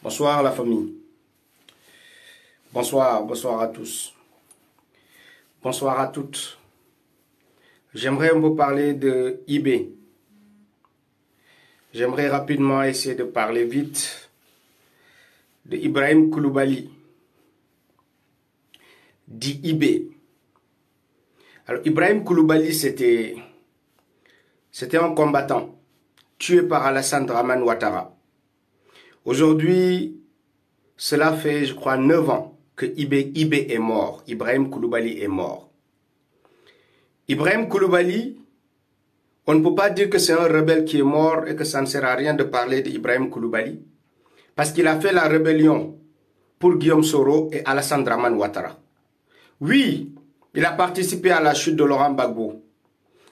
Bonsoir la famille. Bonsoir à tous. Bonsoir à toutes. J'aimerais un peu parler de IB. J'aimerais rapidement essayer de parler vite de Ibrahim Koulibaly, dit IB. Alors Ibrahim Koulibaly, c'était un combattant tué par Alassane Dramane Ouattara. Aujourd'hui, cela fait, je crois, 9 ans que IB est mort. Ibrahim Koulibaly est mort. Ibrahim Koulibaly, on ne peut pas dire que c'est un rebelle qui est mort et que ça ne sert à rien de parler d'Ibrahim Koulibaly, parce qu'il a fait la rébellion pour Guillaume Soro et Alassane Dramane Ouattara. Oui, il a participé à la chute de Laurent Gbagbo,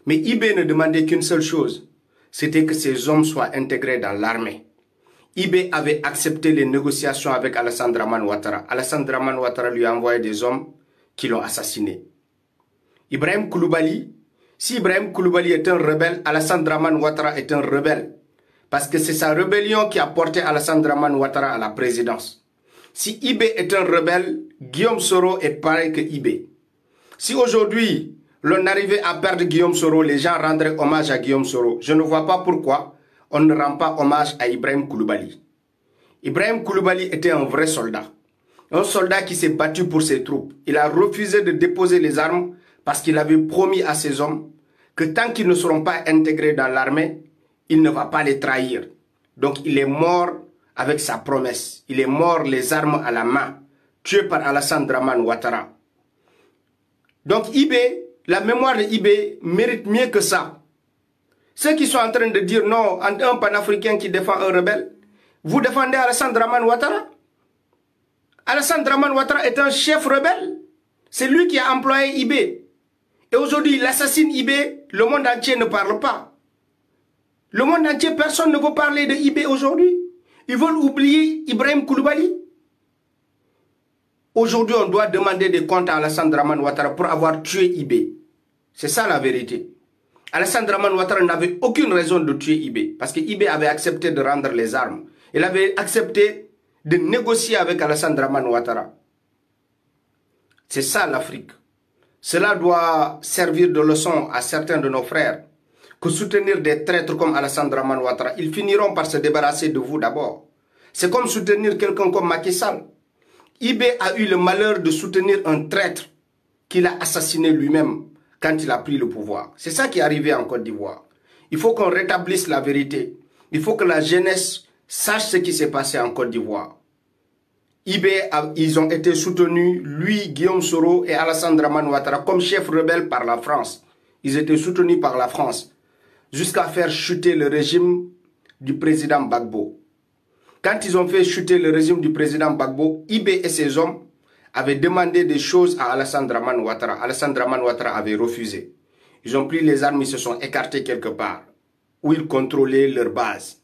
mais IB ne demandait qu'une seule chose, c'était que ces hommes soient intégrés dans l'armée. IB avait accepté les négociations avec Alassane Dramane Ouattara. Alassane Dramane Ouattara lui a envoyé des hommes qui l'ont assassiné. Ibrahim Koulibaly, si Ibrahim Koulibaly est un rebelle, Alassane Dramane Ouattara est un rebelle. Parce que c'est sa rébellion qui a porté Alassane Dramane Ouattara à la présidence. Si IB est un rebelle, Guillaume Soro est pareil que IB. Si aujourd'hui, l'on arrivait à perdre Guillaume Soro, les gens rendraient hommage à Guillaume Soro. Je ne vois pas pourquoi on ne rend pas hommage à Ibrahim Koulibaly. Ibrahim Koulibaly était un vrai soldat. Un soldat qui s'est battu pour ses troupes. Il a refusé de déposer les armes parce qu'il avait promis à ses hommes que tant qu'ils ne seront pas intégrés dans l'armée, il ne va pas les trahir. Donc il est mort avec sa promesse. Il est mort les armes à la main, tué par Alassane Dramane Ouattara. Donc IB, la mémoire de IB mérite mieux que ça. Ceux qui sont en train de dire non, un panafricain qui défend un rebelle, vous défendez Alassane Dramane Ouattara. Alassane Dramane Ouattara est un chef rebelle. C'est lui qui a employé IB. Et aujourd'hui, il assassine IB, le monde entier ne parle pas. Le monde entier, personne ne veut parler de IB aujourd'hui. Ils veulent oublier Ibrahim Koulibaly. Aujourd'hui, on doit demander des comptes à Alassane Dramane Ouattara pour avoir tué IB. C'est ça la vérité. Alassane Dramane Ouattara n'avait aucune raison de tuer IB, parce que IB avait accepté de rendre les armes. Il avait accepté de négocier avec Alassane Dramane Ouattara. C'est ça l'Afrique. Cela doit servir de leçon à certains de nos frères, que soutenir des traîtres comme Alassane Dramane Ouattara, ils finiront par se débarrasser de vous d'abord. C'est comme soutenir quelqu'un comme Macky Sall. IB a eu le malheur de soutenir un traître qu'il a assassiné lui-même quand il a pris le pouvoir. C'est ça qui est arrivé en Côte d'Ivoire. Il faut qu'on rétablisse la vérité. Il faut que la jeunesse sache ce qui s'est passé en Côte d'Ivoire. IB, ils ont été soutenus, lui, Guillaume Soro et Alassane Dramane Ouattara, comme chef rebelle par la France. Ils étaient soutenus par la France, jusqu'à faire chuter le régime du président Gbagbo. Quand ils ont fait chuter le régime du président Gbagbo, IB et ses hommes avaient demandé des choses à Alassane Dramane Ouattara. Alassane Dramane Ouattara avait refusé. Ils ont pris les armes, ils se sont écartés quelque part, où ils contrôlaient leur base,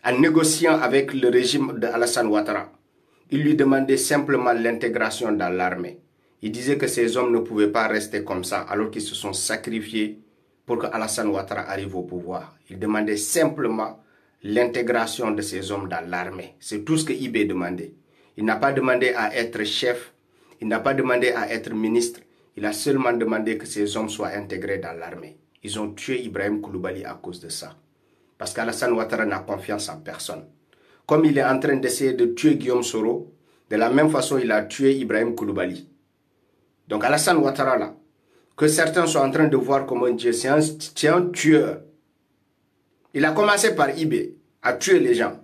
en négociant avec le régime d'Alassane Ouattara. Ils lui demandaient simplement l'intégration dans l'armée. Il disait que ces hommes ne pouvaient pas rester comme ça, alors qu'ils se sont sacrifiés pour que Alassane Ouattara arrive au pouvoir. Il demandait simplement l'intégration de ces hommes dans l'armée. C'est tout ce que IB demandait. Il n'a pas demandé à être chef, il n'a pas demandé à être ministre, il a seulement demandé que ces hommes soient intégrés dans l'armée. Ils ont tué Ibrahim Koulibaly à cause de ça. Parce qu'Alassane Ouattara n'a confiance en personne. Comme il est en train d'essayer de tuer Guillaume Soro, de la même façon il a tué Ibrahim Koulibaly. Donc Alassane Ouattara là, que certains sont en train de voir comme un dieu, c'est un tueur. Il a commencé par IB, à tuer les gens.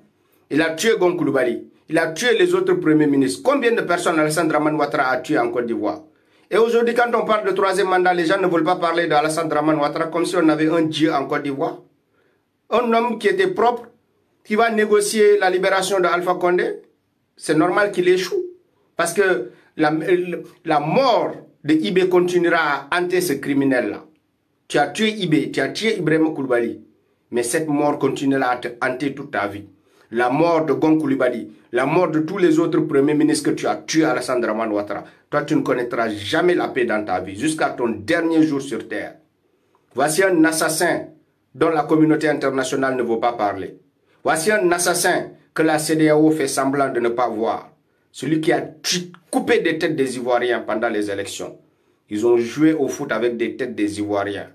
Il a tué Gon Koulibaly. Il a tué les autres premiers ministres. Combien de personnes Alassane Dramane Ouattara a tué en Côte d'Ivoire? Et aujourd'hui, quand on parle de troisième mandat, les gens ne veulent pas parler d'Alassane Dramane Ouattara comme si on avait un dieu en Côte d'Ivoire. Un homme qui était propre, qui va négocier la libération d'Alpha Condé, c'est normal qu'il échoue. Parce que la mort de IB continuera à hanter ce criminel-là. Tu as tué IB, tu as tué Ibrahim Koulibaly, mais cette mort continuera à te hanter toute ta vie. La mort de Gon Koulibaly, la mort de tous les autres premiers ministres que tu as tués à Alassane Dramane Ouattara. Toi, tu ne connaîtras jamais la paix dans ta vie, jusqu'à ton dernier jour sur terre. Voici un assassin dont la communauté internationale ne veut pas parler. Voici un assassin que la CEDEAO fait semblant de ne pas voir. Celui qui a coupé des têtes des Ivoiriens pendant les élections. Ils ont joué au foot avec des têtes des Ivoiriens.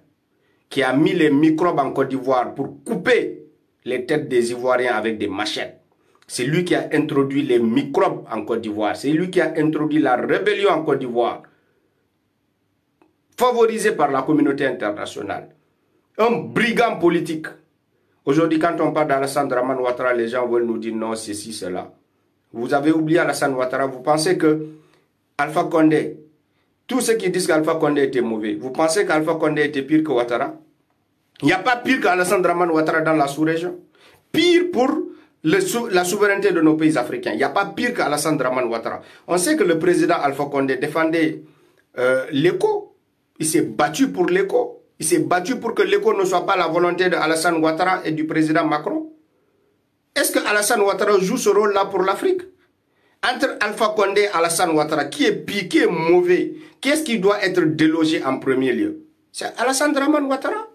Qui a mis les microbes en Côte d'Ivoire pour couper les têtes des Ivoiriens avec des machettes. C'est lui qui a introduit les microbes en Côte d'Ivoire. C'est lui qui a introduit la rébellion en Côte d'Ivoire. Favorisé par la communauté internationale. Un brigand politique. Aujourd'hui, quand on parle d'Alassane Dramane Ouattara, les gens veulent nous dire non, ceci, cela. Vous avez oublié Alassane Ouattara. Vous pensez que Alpha Condé, tous ceux qui disent qu'Alpha Condé était mauvais, vous pensez qu'Alpha Condé était pire que Ouattara? Il n'y a pas pire qu'Alassane Dramane Ouattara dans la sous-région. Pire pour la souveraineté de nos pays africains. Il n'y a pas pire qu'Alassane Dramane Ouattara. On sait que le président Alpha Condé défendait l'écho. Il s'est battu pour l'écho. Il s'est battu pour que l'écho ne soit pas la volonté d'Alassane Ouattara et du président Macron. Est-ce que Alassane Ouattara joue ce rôle-là pour l'Afrique? Entre Alpha Condé et Alassane Ouattara, qui est pire, qui est mauvais, qu'est-ce qui doit être délogé en premier lieu? C'est Alassane Dramane Ouattara.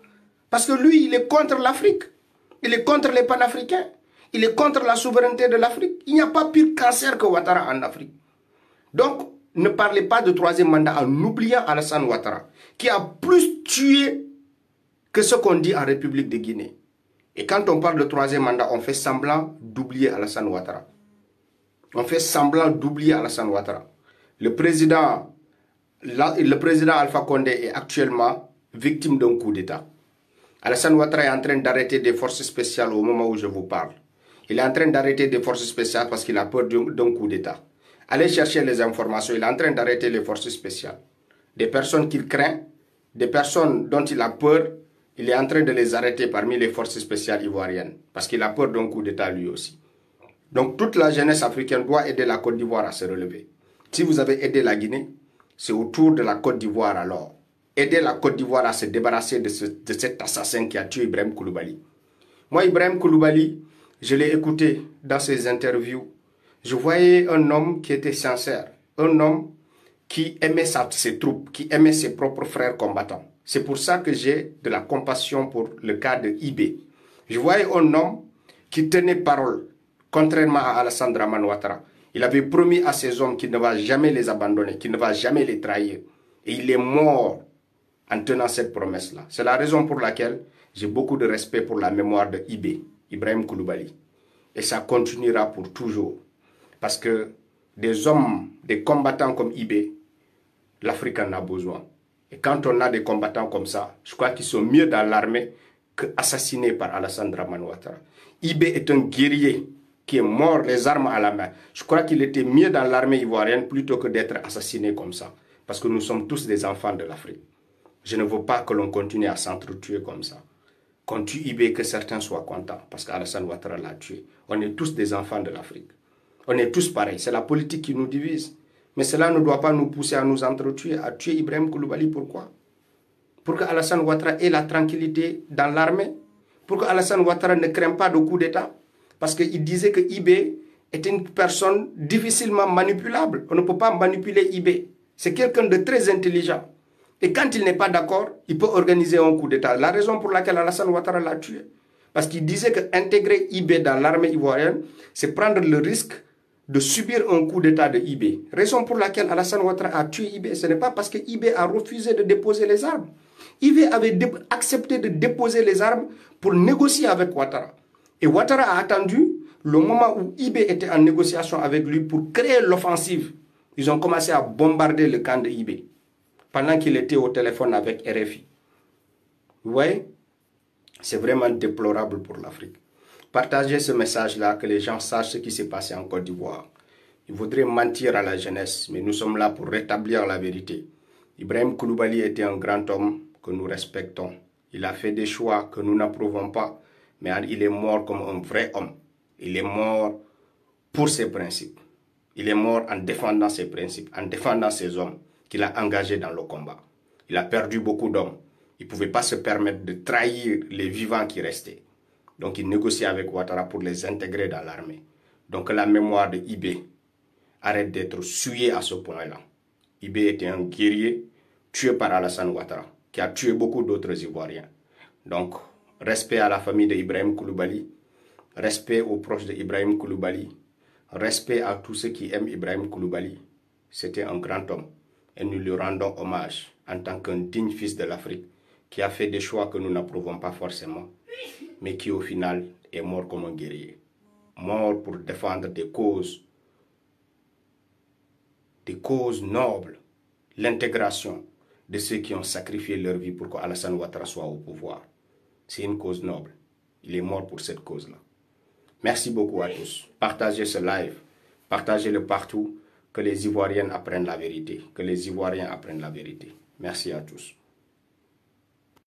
Parce que lui, il est contre l'Afrique. Il est contre les panafricains. Il est contre la souveraineté de l'Afrique. Il n'y a pas pire cancer que Ouattara en Afrique. Donc, ne parlez pas de troisième mandat en oubliant Alassane Ouattara, qui a plus tué que ce qu'on dit en République de Guinée. Et quand on parle de troisième mandat, on fait semblant d'oublier Alassane Ouattara. On fait semblant d'oublier Alassane Ouattara. Le président Alpha Condé est actuellement victime d'un coup d'État. Alassane Ouattara est en train d'arrêter des forces spéciales au moment où je vous parle. Il est en train d'arrêter des forces spéciales parce qu'il a peur d'un coup d'État. Allez chercher les informations. Il est en train d'arrêter les forces spéciales. Des personnes qu'il craint, des personnes dont il a peur, il est en train de les arrêter parmi les forces spéciales ivoiriennes. Parce qu'il a peur d'un coup d'État lui aussi. Donc toute la jeunesse africaine doit aider la Côte d'Ivoire à se relever. Si vous avez aidé la Guinée, c'est au tour de la Côte d'Ivoire alors. Aidez la Côte d'Ivoire à se débarrasser de cet assassin qui a tué Ibrahim Koulibaly. Moi, Ibrahim Koulibaly, je l'ai écouté dans ses interviews. Je voyais un homme qui était sincère. Un homme qui aimait ses troupes, qui aimait ses propres frères combattants. C'est pour ça que j'ai de la compassion pour le cas de IB. Je voyais un homme qui tenait parole, contrairement à Alassane Dramane Ouattara. Il avait promis à ses hommes qu'il ne va jamais les abandonner, qu'il ne va jamais les trahir. Et il est mort en tenant cette promesse-là. C'est la raison pour laquelle j'ai beaucoup de respect pour la mémoire de IB, Ibrahim Koulibaly. Et ça continuera pour toujours. Parce que des hommes, des combattants comme IB, l'Afrique en a besoin. Et quand on a des combattants comme ça, je crois qu'ils sont mieux dans l'armée qu'assassinés par Alassane Dramane Ouattara. IB est un guerrier qui est mort les armes à la main. Je crois qu'il était mieux dans l'armée ivoirienne plutôt que d'être assassiné comme ça. Parce que nous sommes tous des enfants de l'Afrique. Je ne veux pas que l'on continue à s'entretuer comme ça. Qu'on tue IB, que certains soient contents, parce qu'Alassane Ouattara l'a tué. On est tous des enfants de l'Afrique. On est tous pareils. C'est la politique qui nous divise. Mais cela ne doit pas nous pousser à nous entretuer, à tuer Ibrahim Koulibaly. Pourquoi? Pour que Alassane Ouattara ait la tranquillité dans l'armée. Pour que Alassane Ouattara ne craigne pas de coup d'État. Parce qu'il disait que IB était une personne difficilement manipulable. On ne peut pas manipuler IB. C'est quelqu'un de très intelligent. Et quand il n'est pas d'accord, il peut organiser un coup d'État. La raison pour laquelle Alassane Ouattara l'a tué. Parce qu'il disait qu'intégrer IB dans l'armée ivoirienne, c'est prendre le risque de subir un coup d'État de IB. Raison pour laquelle Alassane Ouattara a tué IB, ce n'est pas parce que IB a refusé de déposer les armes. IB avait accepté de déposer les armes pour négocier avec Ouattara. Et Ouattara a attendu le moment où IB était en négociation avec lui pour créer l'offensive. Ils ont commencé à bombarder le camp de IB pendant qu'il était au téléphone avec RFI. Vous voyez? C'est vraiment déplorable pour l'Afrique. Partagez ce message-là, que les gens sachent ce qui s'est passé en Côte d'Ivoire. Ils voudraient mentir à la jeunesse, mais nous sommes là pour rétablir la vérité. Ibrahim Koulibaly était un grand homme que nous respectons. Il a fait des choix que nous n'approuvons pas, mais il est mort comme un vrai homme. Il est mort pour ses principes. Il est mort en défendant ses principes, en défendant ses hommes qu'il a engagés dans le combat. Il a perdu beaucoup d'hommes. Il ne pouvait pas se permettre de trahir les vivants qui restaient. Donc il négociait avec Ouattara pour les intégrer dans l'armée. Donc la mémoire de IB arrête d'être souillée à ce point-là. IB était un guerrier tué par Alassane Ouattara, qui a tué beaucoup d'autres Ivoiriens. Donc, respect à la famille d'Ibrahim Koulibaly, Respect aux proches de Ibrahim Koulibaly. Respect à tous ceux qui aiment Ibrahim Koulibaly. C'était un grand homme. Et nous lui rendons hommage en tant qu'un digne fils de l'Afrique qui a fait des choix que nous n'approuvons pas forcément, mais qui au final est mort comme un guerrier. Mort pour défendre des causes nobles, l'intégration de ceux qui ont sacrifié leur vie pour qu'Alassane Ouattara soit au pouvoir. C'est une cause noble. Il est mort pour cette cause-là. Merci beaucoup à tous. Partagez ce live. Partagez-le partout. Que les Ivoiriennes apprennent la vérité. Que les Ivoiriens apprennent la vérité. Merci à tous.